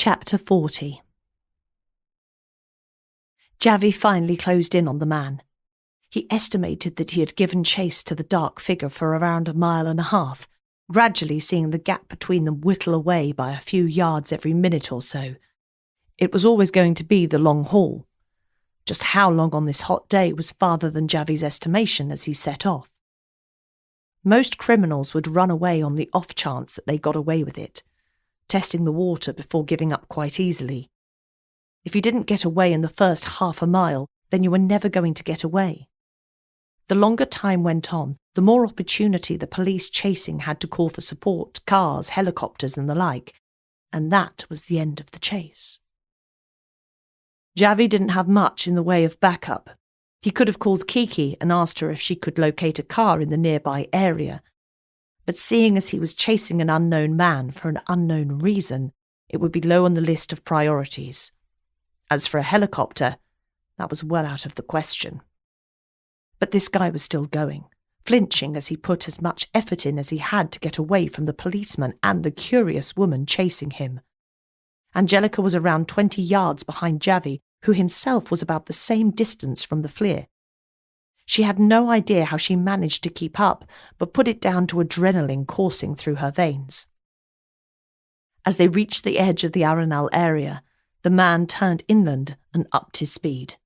Chapter 40. Javea finally closed in on the man. He estimated that he had given chase to the dark figure for around 1.5 miles, gradually seeing the gap between them whittle away by a few yards every minute or so. It was always going to be the long haul. Just how long on this hot day was farther than Javea's estimation as he set off. Most criminals would run away on the off chance that they got away with it, testing the water before giving up quite easily. If you didn't get away in the first 1/2 mile, then you were never going to get away. The longer time went on, the more opportunity the police chasing had to call for support, cars, helicopters and the like, and that was the end of the chase. Javea didn't have much in the way of backup. He could have called Kiki and asked her if she could locate a car in the nearby area, but seeing as he was chasing an unknown man for an unknown reason, it would be low on the list of priorities. As for a helicopter, that was well out of the question. But this guy was still going, flinching as he put as much effort in as he had to get away from the policeman and the curious woman chasing him. Angelica was around 20 yards behind Javea, who himself was about the same distance from the flare. She had no idea how she managed to keep up, but put it down to adrenaline coursing through her veins. As they reached the edge of the Unravel area, the man turned inland and upped his speed.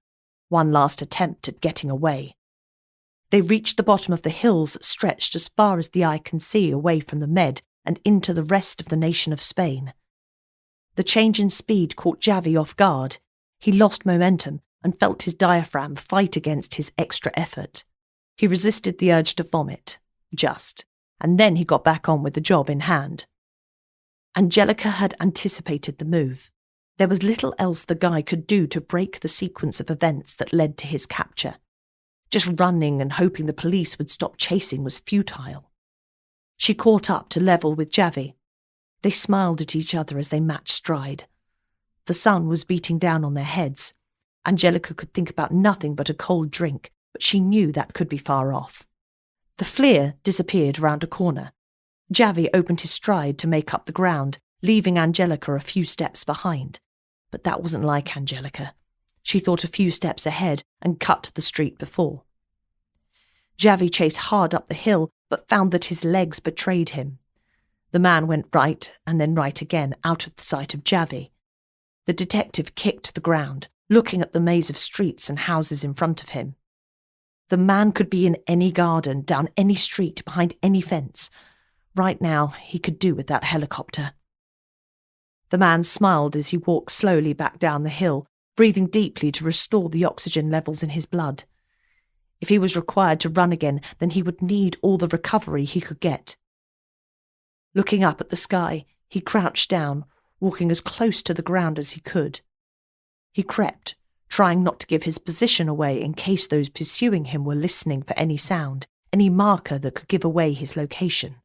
One last attempt at getting away. They reached the bottom of the hills that stretched as far as the eye can see away from the Med and into the rest of the nation of Spain. The change in speed caught Javea off guard. He lost momentum and felt his diaphragm fight against his extra effort. He resisted the urge to vomit, and then he got back on with the job in hand. Angelica had anticipated the move. There was little else the guy could do to break the sequence of events that led to his capture. Just running and hoping the police would stop chasing was futile. She caught up to level with Javea. They smiled at each other as they matched stride. The sun was beating down on their heads. Angelica could think about nothing but a cold drink, but she knew that could be far off. The flare disappeared round a corner. Javea opened his stride to make up the ground, leaving Angelica a few steps behind. But that wasn't like Angelica. She thought a few steps ahead and cut to the street before. Javea chased hard up the hill, but found that his legs betrayed him. The man went right and then right again, out of the sight of Javea. The detective kicked the ground, looking at the maze of streets and houses in front of him. The man could be in any garden, down any street, behind any fence. Right now, he could do with that helicopter. The man smiled as he walked slowly back down the hill, breathing deeply to restore the oxygen levels in his blood. If he was required to run again, then he would need all the recovery he could get. Looking up at the sky, he crouched down, walking as close to the ground as he could. He crept, trying not to give his position away in case those pursuing him were listening for any sound, any marker that could give away his location.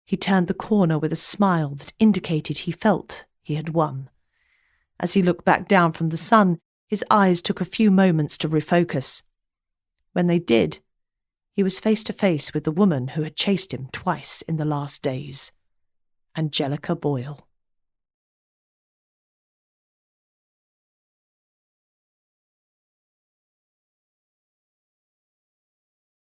He turned the corner with a smile that indicated he felt he had won. As he looked back down from the sun, his eyes took a few moments to refocus. When they did, he was face to face with the woman who had chased him twice in the last days, Angelica Boyle.